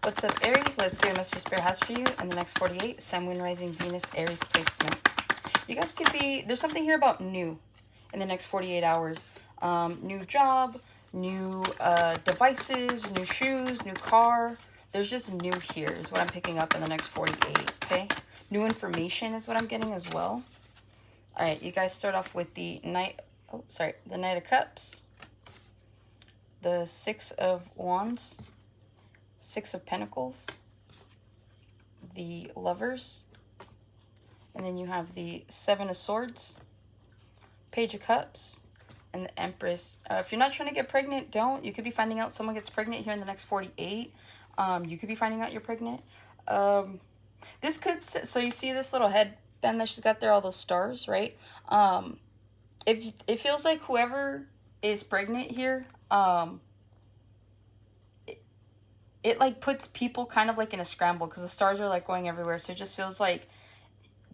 What's up, Aries? Let's see what Mr. Spirit has for you in the next 48. Sun, Moon, Rising, Venus, Aries placement. You guys could be, there's something here about new in the next 48 hours. New job, new devices, new shoes, new car. There's just new here is what I'm picking up in the next 48, okay? New information is what I'm getting as well. All right, you guys start off with the Knight of Cups, the Six of Wands, Six of Pentacles, the Lovers, and then you have the Seven of Swords, Page of Cups, and the Empress. If you're not trying to get pregnant, don't. You could be finding out someone gets pregnant here in the next 48. You could be finding out you're pregnant. This could, so you see this little headband that she's got there, all those stars, right? If it feels like whoever is pregnant here, it like puts people kind of like in a scramble because the stars are like going everywhere. So it just feels like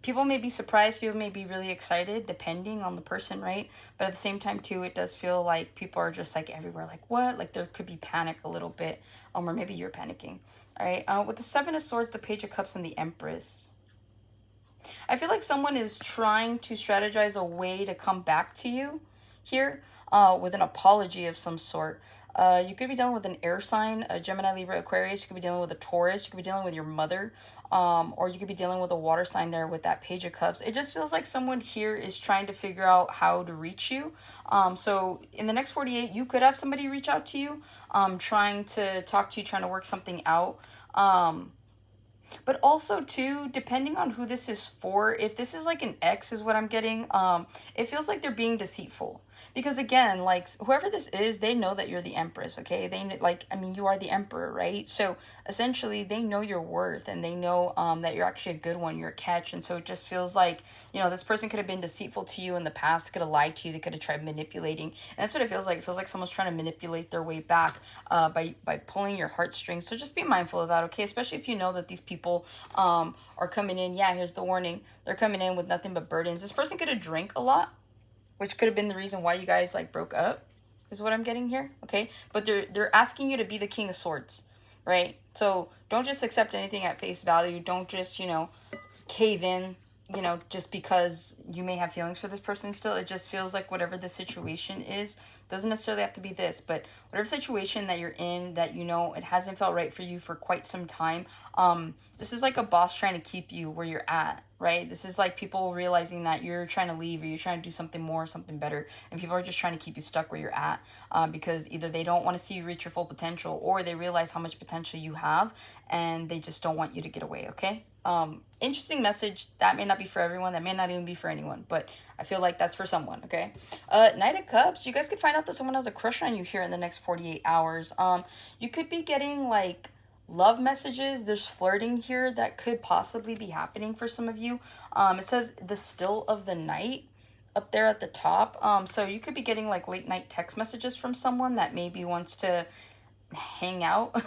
people may be surprised, people may be really excited depending on the person, right? But at the same time too, it does feel like people are just like everywhere, like what? Like there could be panic a little bit, or maybe you're panicking. All right, with the Seven of Swords, the Page of Cups, and the Empress, I feel like someone is trying to strategize a way to come back to you here with an apology of some sort. You could be dealing with an air sign, a Gemini, Libra, Aquarius. You could be dealing with a Taurus. You could be dealing with your mother. Or you could be dealing with a water sign there with that Page of Cups. It just feels like someone here is trying to figure out how to reach you. So in the next 48, you could have somebody reach out to you, trying to talk to you, trying to work something out. But also too, depending on who this is for, if this is like an ex is what I'm getting, it feels like they're being deceitful. Because again, like whoever this is, they know that you're the Empress, okay? They like, I mean, you are the Emperor, right? So essentially they know your worth and they know that you're actually a good one, you're a catch. And so it just feels like, you know, this person could have been deceitful to you in the past, they could have lied to you, they could have tried manipulating. And that's what it feels like. It feels like someone's trying to manipulate their way back by pulling your heartstrings. So just be mindful of that, okay? Especially if you know that these people are coming in. Yeah, here's the warning. They're coming in with nothing but burdens. This person could have drank a lot, which could have been the reason why you guys like broke up, is what I'm getting here, okay? But they're asking you to be the King of Swords, right? So don't just accept anything at face value. Don't just, you know, cave in, you know, just because you may have feelings for this person still. It just feels like whatever the situation is, doesn't necessarily have to be this, but whatever situation that you're in that, you know, it hasn't felt right for you for quite some time, this is like a boss trying to keep you where you're at, right? This is like people realizing that you're trying to leave or you're trying to do something more, something better, and people are just trying to keep you stuck where you're at, because either they don't want to see you reach your full potential or they realize how much potential you have and they just don't want you to get away, okay? Interesting message. That may not be for everyone. That may not even be for anyone, but I feel like that's for someone, okay? Knight of Cups. You guys could find out that someone has a crush on you here in the next 48 hours. You could be getting like love messages. There's flirting here that could possibly be happening for some of you. It says the still of the night up there at the top. So you could be getting like late night text messages from someone that maybe wants to hang out.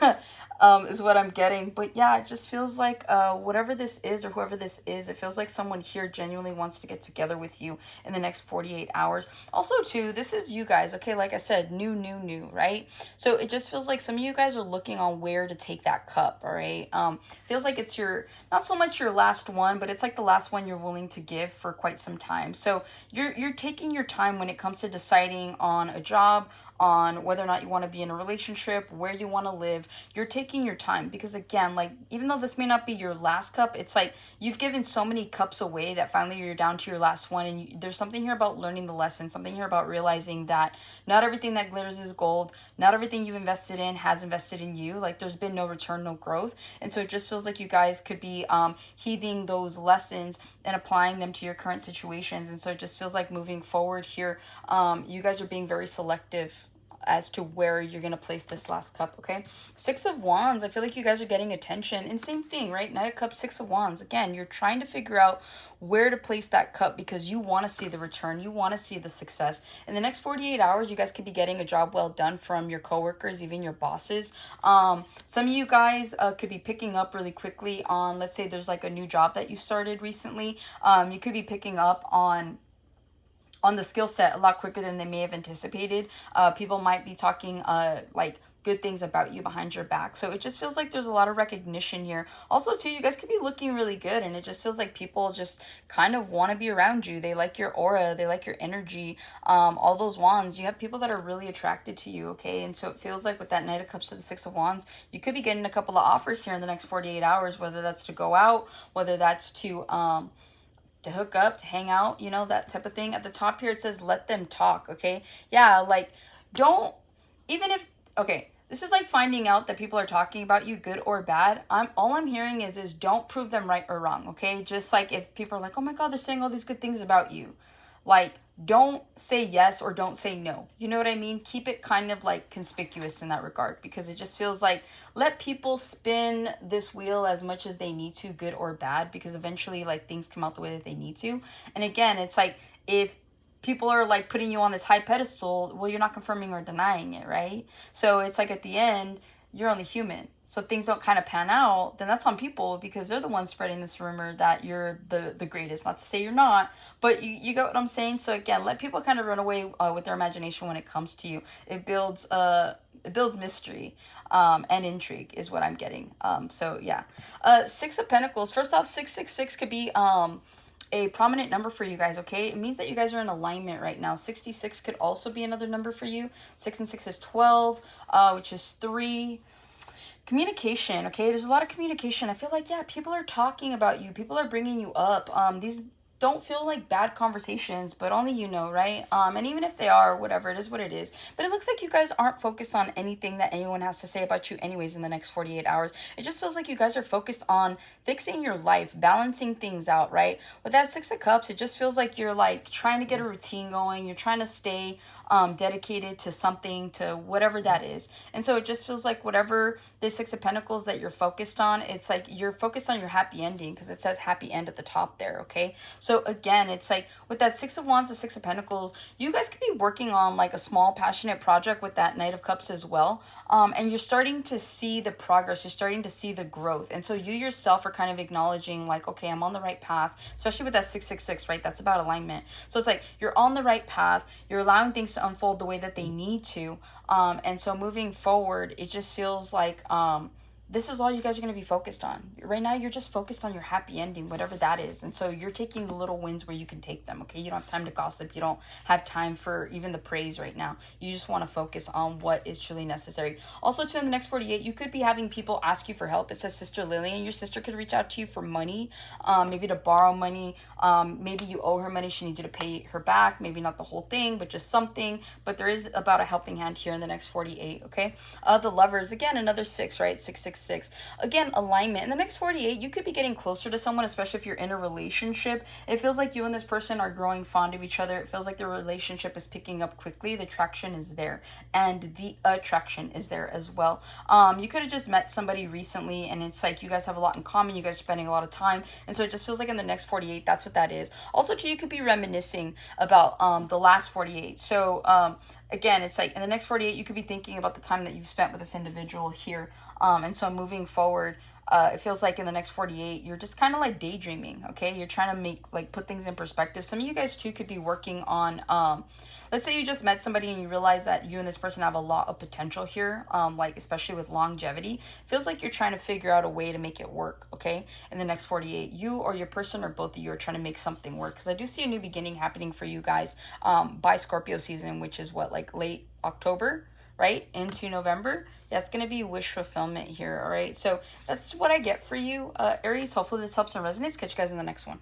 Is what I'm getting. But yeah, it just feels like whatever this is or whoever this is, it feels like someone here genuinely wants to get together with you in the next 48 hours. Also too, this is you guys, okay? Like I said, new, right? So it just feels like some of you guys are looking on where to take that cup, all right? Feels like it's your, not so much your last one, but it's like the last one you're willing to give for quite some time. So you're taking your time when it comes to deciding on a job, on whether or not you want to be in a relationship, where you want to live. You're taking your time because again, like even though this may not be your last cup, it's like you've given so many cups away that finally you're down to your last one. And there's something here about learning the lesson, something here about realizing that not everything that glitters is gold. Not everything you've invested in has invested in you. Like there's been no return, no growth. And so it just feels like you guys could be heeding those lessons and applying them to your current situations. And so it just feels like moving forward here, you guys are being very selective as to where you're going to place this last cup, okay? Six of Wands, I feel like you guys are getting attention. And same thing, right? Knight of Cups, Six of Wands. Again, you're trying to figure out where to place that cup because you want to see the return. You want to see the success. In the next 48 hours, you guys could be getting a job well done from your coworkers, even your bosses. Some of you guys could be picking up really quickly on, let's say there's like a new job that you started recently. You could be picking up on the skill set a lot quicker than they may have anticipated. People might be talking like good things about you behind your back. So it just feels like there's a lot of recognition here. Also, too, you guys could be looking really good, and it just feels like people just kind of want to be around you. They like your aura, they like your energy. All those wands, you have people that are really attracted to you, okay? And so it feels like with that Knight of Cups to the Six of Wands, you could be getting a couple of offers here in the next 48 hours, whether that's to go out, whether that's to hook up, to hang out, you know, that type of thing. At the top here, it says, let them talk, okay? Yeah, like, don't, even if, okay, this is like finding out that people are talking about you, good or bad. All I'm hearing is don't prove them right or wrong, okay? Just like if people are like, oh my God, they're saying all these good things about you. Like, don't say yes or don't say no. You know what I mean? Keep it kind of like conspicuous in that regard, because it just feels like let people spin this wheel as much as they need to, good or bad, because eventually like things come out the way that they need to. And again, it's like if people are like putting you on this high pedestal, well, you're not confirming or denying it, right? So it's like at the end, you're only human. So if things don't kind of pan out, then that's on people, because they're the ones spreading this rumor that you're the greatest. Not to say you're not, but you get what I'm saying? So again, let people kind of run away with their imagination when it comes to you. It builds mystery and intrigue is what I'm getting. So yeah. Six of Pentacles. First off, 666 could be a prominent number for you guys, okay? It means that you guys are in alignment right now. 66 could also be another number for you. 6 and 6 is 12, which is 3. Communication, okay? There's a lot of communication. I feel like, yeah, people are talking about you. People are bringing you up. These don't feel like bad conversations, but only you know, right? And even if they are, whatever, it is what it is. But it looks like you guys aren't focused on anything that anyone has to say about you anyways in the next 48 hours. It just feels like you guys are focused on fixing your life, balancing things out, right? With that Six of Cups, it just feels like you're like trying to get a routine going. You're trying to stay dedicated to something, to whatever that is. And so it just feels like whatever this Six of Pentacles that you're focused on, it's like you're focused on your happy ending, because it says happy end at the top there, okay? So again, it's like with that Six of Wands, the Six of Pentacles, you guys could be working on like a small passionate project with that Knight of Cups as well. And you're starting to see the progress. You're starting to see the growth. And so you yourself are kind of acknowledging like, okay, I'm on the right path, especially with that 666, right? That's about alignment. So it's like you're on the right path. You're allowing things to unfold the way that they need to. And so moving forward, it just feels like this is all you guys are going to be focused on. Right now, you're just focused on your happy ending, whatever that is. And so you're taking the little wins where you can take them, okay? You don't have time to gossip. You don't have time for even the praise right now. You just want to focus on what is truly necessary. Also, too, in the next 48, you could be having people ask you for help. It says Sister Lillian. Your sister could reach out to you for money, maybe to borrow money. Maybe you owe her money. She needs you to pay her back. Maybe not the whole thing, but just something. But there is about a helping hand here in the next 48, okay? The Lovers, again, another 6, right? 666. Again, alignment. In the next 48, you could be getting closer to someone, especially if you're in a relationship. It feels like you and this person are growing fond of each other. It feels like the relationship is picking up quickly. The traction is there, and the attraction is there as well. You could have just met somebody recently, and it's like you guys have a lot in common. You guys are spending a lot of time, and so it just feels like in the next 48, that's what that is. Also, too, you could be reminiscing about the last 48. So again, it's like in the next 48, you could be thinking about the time that you've spent with this individual here. And so moving forward, it feels like in the next 48, you're just kind of like daydreaming, okay? You're trying to put things in perspective. Some of you guys too could be working on, let's say you just met somebody and you realize that you and this person have a lot of potential here, like especially with longevity. It feels like you're trying to figure out a way to make it work, okay? In the next 48, you or your person or both of you are trying to make something work. Because I do see a new beginning happening for you guys by Scorpio season, which is what, like late October? Right into November. Yeah, it's gonna be wish fulfillment here. All right, so that's what I get for you, Aries. Hopefully this helps and resonates. Catch you guys in the next one.